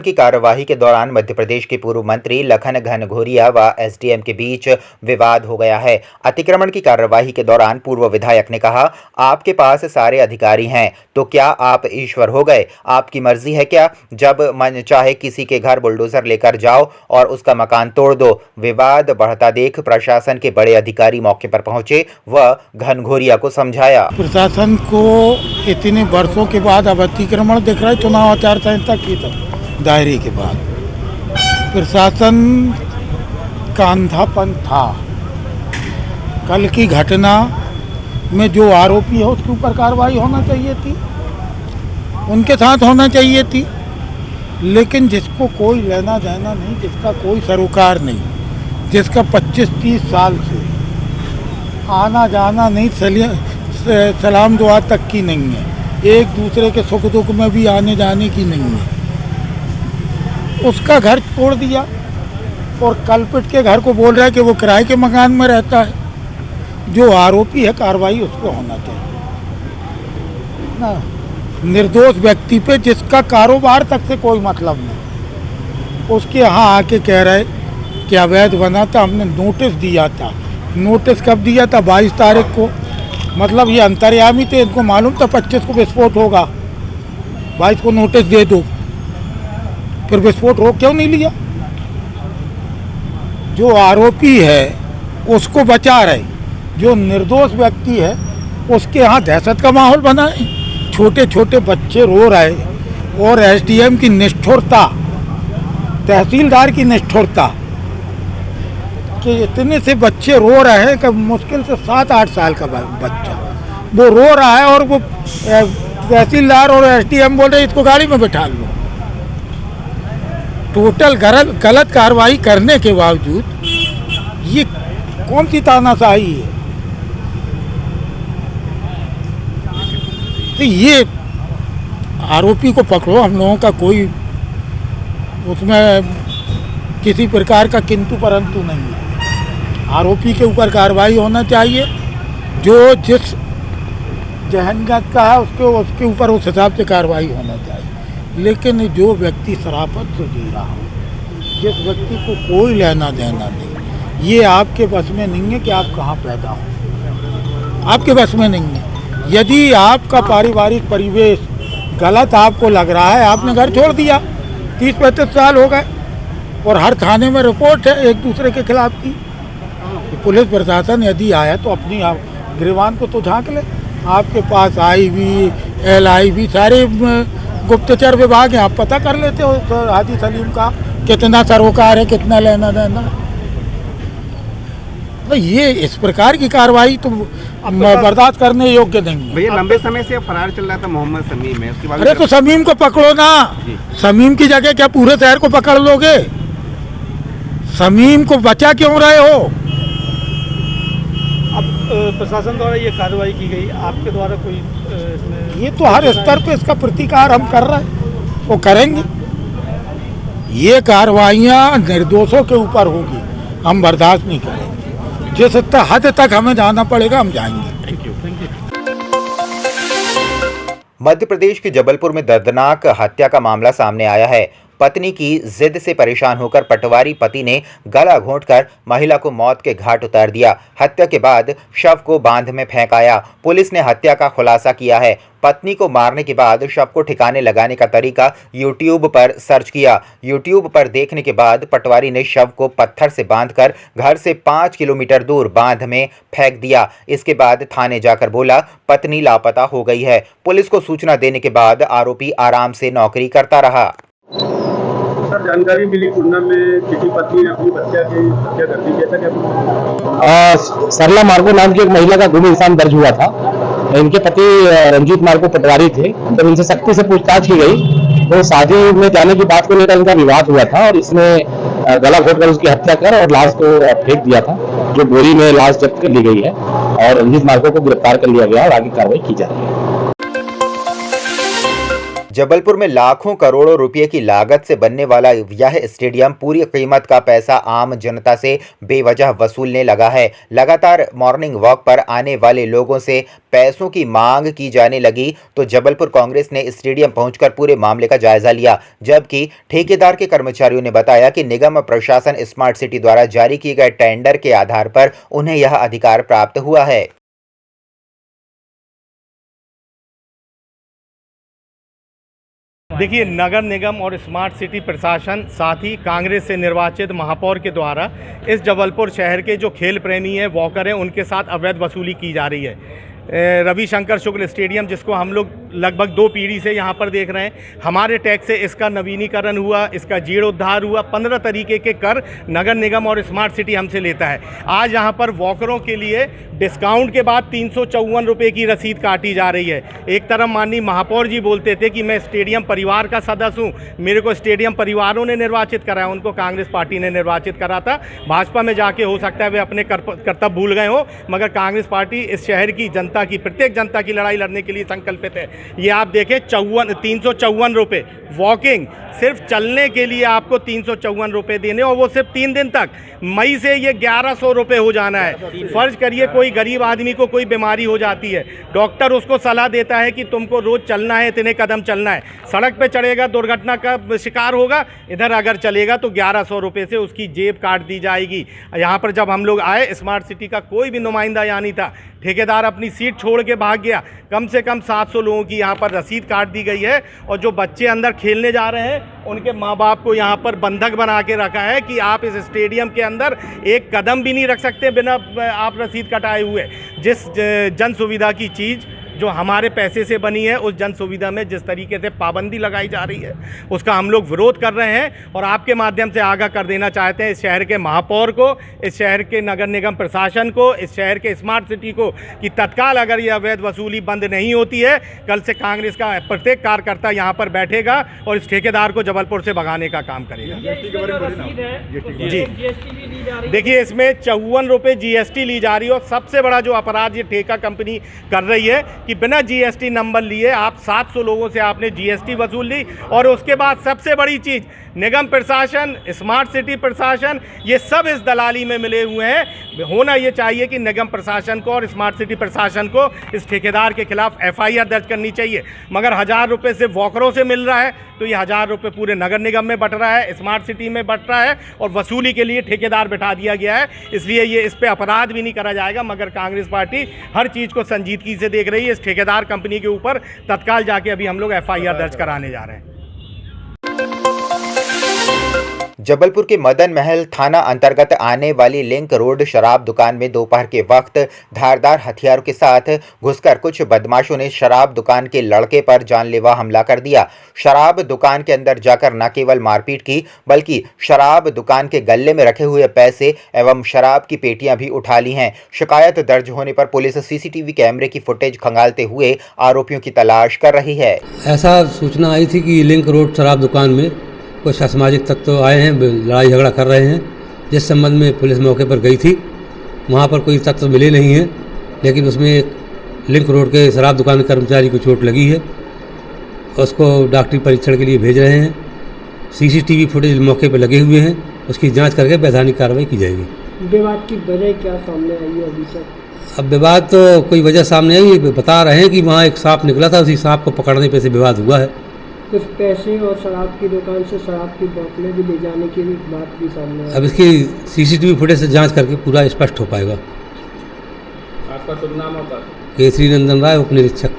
की कार्यवाही के दौरान मध्य प्रदेश के पूर्व मंत्री लखन घनघोरिया व एसडीएम के बीच विवाद हो गया है। अतिक्रमण की कार्यवाही के दौरान पूर्व विधायक ने कहा, आपके पास सारे अधिकारी हैं तो क्या आप ईश्वर हो गए? आपकी मर्जी है क्या? जब मन चाहे किसी के घर बुलडोजर लेकर जाओ और उसका मकान तोड़ दो। विवाद बढ़ता देख प्रशासन के बड़े अधिकारी मौके पर पहुंचे व घनघोरिया को समझाया। प्रशासन को इतने वर्षों के बाद अब अतिक्रमण दिख रहा है, चुनाव आचार संहिता की दायरे के बाद प्रशासन का अंधापन था। कल की घटना में जो आरोपी है उसके ऊपर कार्रवाई होना चाहिए थी, उनके साथ होना चाहिए थी, लेकिन जिसको कोई लेना देना नहीं, जिसका कोई सरोकार नहीं, जिसका 25-30 साल से आना जाना नहीं, सलाम दुआ तक की नहीं है, एक दूसरे के सुख दुख में भी आने जाने की नहीं है, उसका घर तोड़ दिया और कल्पित के घर को बोल रहा है कि वो किराए के मकान में रहता है। जो आरोपी है कार्रवाई उसको होना चाहिए ना। निर्दोष व्यक्ति पे जिसका कारोबार तक से कोई मतलब नहीं, उसके यहाँ आके कह रहे कि अवैध बना था, हमने नोटिस दिया था। नोटिस कब दिया था? 22 तारीख को। मतलब ये अंतर्यामी थे, इनको मालूम था 25 को विस्फोट होगा, 22 को नोटिस दे दो, फिर विस्फोट रोक क्यों नहीं लिया? जो आरोपी है उसको बचा रहे, जो निर्दोष व्यक्ति है उसके यहाँ दहशत का माहौल बना है। छोटे छोटे बच्चे रो रहे और एसडीएम की निष्ठुरता, तहसीलदार की निष्ठुरता कि इतने से बच्चे रो रहे हैं कि मुश्किल से 7-8 साल का बच्चा वो रो रहा है और वो तहसीलदार और एसडीएम बोल रहे इसको गाड़ी में बिठा लो। टोटल गलत कार्रवाई करने के बावजूद ये कौन सी तानाशाही है? तो ये आरोपी को पकड़ो, हम लोगों का कोई उसमें किसी प्रकार का किंतु परंतु नहीं है। आरोपी के ऊपर कार्रवाई होना चाहिए, जो जिस जहन्नत का है उसके ऊपर उस हिसाब से कार्रवाई होना चाहिए। लेकिन जो व्यक्ति शराफत से जी रहा हो, जिस व्यक्ति को कोई लेना देना नहीं, ये आपके बस में नहीं है कि आप कहाँ पैदा हो, आपके बस में नहीं है। यदि आपका पारिवारिक परिवेश गलत आपको लग रहा है, आपने घर छोड़ दिया, 30-35 साल हो गए और हर थाने में रिपोर्ट है एक दूसरे के खिलाफ की। पुलिस प्रशासन यदि आया तो अपनी गिरवान को तो झांक ले। आपके पास आईबी, LIB सारे गुप्तचर विभाग है, आप पता कर लेते हो हाजी सलीम का कितना सरोकार है, कितना लेना देना। तो ये इस प्रकार की कार्रवाई तो बर्दाश्त करने योग्य नहीं है। भैया लंबे समय से फरार चल रहा था मोहम्मद शमीम है, उसके बाद अरे तो शमीम को पकड़ो ना। शमीम की जगह क्या पूरे शहर को पकड़ लोगे? शमीम को बचा क्यों रहे हो? अब प्रशासन द्वारा ये कार्रवाई की गई, आपके द्वारा कोई इसमें? ये तो हर स्तर पे इसका प्रतिकार हम कर रहे हैं, वो करेंगे। ये कार्रवाइयाँ निर्दोषों के ऊपर होगी, हम बर्दाश्त नहीं करेंगे। जिस हद तक हमें जाना पड़ेगा हम जाएंगे। Thank you. मध्य प्रदेश के जबलपुर में दर्दनाक हत्या का मामला सामने आया है। पत्नी की जिद से परेशान होकर पटवारी पति ने गला घोंटकर महिला को मौत के घाट उतार दिया। हत्या के बाद शव को बांध में फेंक आया। पुलिस ने हत्या का खुलासा किया है। पत्नी को मारने के बाद शव को ठिकाने लगाने का तरीका यूट्यूब पर सर्च किया। यूट्यूब पर देखने के बाद पटवारी ने शव को पत्थर से बांधकर घर से 5 किलोमीटर दूर बांध में फेंक दिया। इसके बाद थाने जाकर बोला पत्नी लापता हो गई है। पुलिस को सूचना देने के बाद आरोपी आराम से नौकरी करता रहा। जानकारी मिली कुंडा में किसी पत्नी ने अपनी बच्चा की हत्या कर दी, कैसा क्या? सरला मार्को नाम की एक महिला का गुम इल्जाम दर्ज हुआ था। इनके पति रंजीत मार्को पटवारी थे। जब इनसे सख्ती से पूछताछ की गई तो शादी में जाने की बात को लेकर इनका विवाद हुआ था और इसने गला घोंटकर उसकी हत्या कर और लाश को फेंक दिया था, जो बोरी में लाश जब्त कर ली गई है और रंजीत मार्को को गिरफ्तार कर लिया गया और आगे कार्रवाई की जा रही है। जबलपुर में लाखों करोड़ों रुपए की लागत से बनने वाला यह स्टेडियम पूरी कीमत का पैसा आम जनता से बेवजह वसूलने लगा है। लगातार मॉर्निंग वॉक पर आने वाले लोगों से पैसों की मांग की जाने लगी तो जबलपुर कांग्रेस ने स्टेडियम पहुंचकर पूरे मामले का जायजा लिया, जबकि ठेकेदार के कर्मचारियों ने बताया कि निगम प्रशासन स्मार्ट सिटी द्वारा जारी किए गए टेंडर के आधार पर उन्हें यह अधिकार प्राप्त हुआ है। देखिए, नगर निगम और स्मार्ट सिटी प्रशासन साथ ही कांग्रेस से निर्वाचित महापौर के द्वारा इस जबलपुर शहर के जो खेल प्रेमी हैं, वॉकर हैं, उनके साथ अवैध वसूली की जा रही है। रविशंकर शुक्ल स्टेडियम, जिसको हम लोग लगभग 2 पीढ़ी से यहाँ पर देख रहे हैं, हमारे टैक्स से इसका नवीनीकरण हुआ, इसका जीर्णोद्धार हुआ, 15 तरीके के कर नगर निगम और स्मार्ट सिटी हमसे लेता है। आज यहाँ पर वॉकरों के लिए डिस्काउंट के बाद 354 रुपये की रसीद काटी जा रही है। एक तरफ माननीय महापौर जी बोलते थे कि मैं स्टेडियम परिवार का सदस्य हूँ, मेरे को स्टेडियम परिवारों ने निर्वाचित करा है, उनको कांग्रेस पार्टी ने निर्वाचित करा था। भाजपा में जाके हो सकता है वे अपने कर्तव्य भूल गए हो, मगर कांग्रेस पार्टी इस शहर की जनता की, प्रत्येक जनता की लड़ाई लड़ने के लिए संकल्पित है। ये आप देखें, 354 रुपये वॉकिंग, सिर्फ चलने के लिए आपको 354 रुपये देने, और वो सिर्फ 3 दिन तक। मई से ये 1100 रुपये हो जाना है। फर्ज करिए कोई गरीब आदमी को कोई बीमारी हो जाती है, डॉक्टर उसको सलाह देता है कि तुमको रोज़ चलना है, इतने कदम चलना है, सड़क पे चढ़ेगा दुर्घटना का शिकार होगा, इधर अगर चलेगा तो 1100 रुपये से उसकी जेब काट दी जाएगी। यहाँ पर जब हम लोग आए, स्मार्ट सिटी का कोई भी नुमाइंदा यहाँ नहीं था, ठेकेदार अपनी सीट छोड़ के भाग गया। कम से कम 700 लोगों की यहाँ पर रसीद काट दी गई है, और जो बच्चे अंदर खेलने जा रहे हैं उनके माँ बाप को यहाँ पर बंधक बना के रखा है कि आप इस स्टेडियम के अंदर एक कदम भी नहीं रख सकते बिना आप रसीद कटाए हुए। जिस जन सुविधा की चीज़ जो हमारे पैसे से बनी है, उस जन सुविधा में जिस तरीके से पाबंदी लगाई जा रही है, उसका हम लोग विरोध कर रहे हैं। और आपके माध्यम से आगाह कर देना चाहते हैं इस शहर के महापौर को, इस शहर के नगर निगम प्रशासन को, इस शहर के स्मार्ट सिटी को, कि तत्काल अगर ये अवैध वसूली बंद नहीं होती है, कल से कांग्रेस का प्रत्येक कार्यकर्ता यहाँ पर बैठेगा और इस ठेकेदार को जबलपुर से भगाने का काम करेगा। जी देखिए, इसमें 54 रुपये GST ली जा रही है, और सबसे बड़ा जो अपराध ये ठेका कंपनी कर रही है कि बिना GST नंबर लिए आप 700 लोगों से आपने GST वसूल ली। और उसके बाद सबसे बड़ी चीज़, निगम प्रशासन, स्मार्ट सिटी प्रशासन, ये सब इस दलाली में मिले हुए हैं। होना ये चाहिए कि निगम प्रशासन को और स्मार्ट सिटी प्रशासन को इस ठेकेदार के खिलाफ FIR दर्ज करनी चाहिए, मगर 1000 रुपये से वॉकरों से मिल रहा है, तो ये 1000 रुपये पूरे नगर निगम में बट रहा है, स्मार्ट सिटी में बट रहा है, और वसूली के लिए ठेकेदार बैठा दिया गया है। इसलिए ये इस पर अपराध भी नहीं करा जाएगा, मगर कांग्रेस पार्टी हर चीज़ को संजीदगी से देख रही है। इस ठेकेदार कंपनी के ऊपर तत्काल जाके अभी हम लोग FIR दर्ज कराने जा रहे हैं। जबलपुर के मदन महल थाना अंतर्गत आने वाली लिंक रोड शराब दुकान में दोपहर के वक्त धारदार हथियारों के साथ घुसकर कुछ बदमाशों ने शराब दुकान के लड़के पर जानलेवा हमला कर दिया। शराब दुकान के अंदर जाकर न केवल मारपीट की, बल्कि शराब दुकान के गल्ले में रखे हुए पैसे एवं शराब की पेटियां भी उठा ली हैं। शिकायत दर्ज होने पर पुलिस CCTV कैमरे की फुटेज खंगालते हुए आरोपियों की तलाश कर रही है। ऐसा सूचना आई थी कि लिंक रोड शराब दुकान में कुछ असामाजिक तत्व आए हैं, लड़ाई झगड़ा कर रहे हैं, जिस संबंध में पुलिस मौके पर गई थी। वहाँ पर कोई तत्व मिले नहीं हैं, लेकिन उसमें एक लिंक रोड के शराब दुकान के कर्मचारी को चोट लगी है, उसको डॉक्टरी परीक्षण के लिए भेज रहे हैं। CCTV फुटेज मौके पर लगे हुए हैं, उसकी जांच करके वैधानिक कार्रवाई की जाएगी। विवाद की वजह क्या सामने आई है अभी तक? अब विवाद तो कोई वजह सामने आई, बता रहे हैं कि वहाँ एक सांप निकला था, उसी सांप को पकड़ने पे से विवाद हुआ है। कुछ पैसे और शराब की दुकान से शराब की बोतलें भी ले जाने की भी बात भी सामने आई। अब इसकी CCTV फुटेज से जांच करके पूरा स्पष्ट हो पाएगा। आपका शुभ नाम होता है? केसरी नंदन राय, उप निरीक्षक।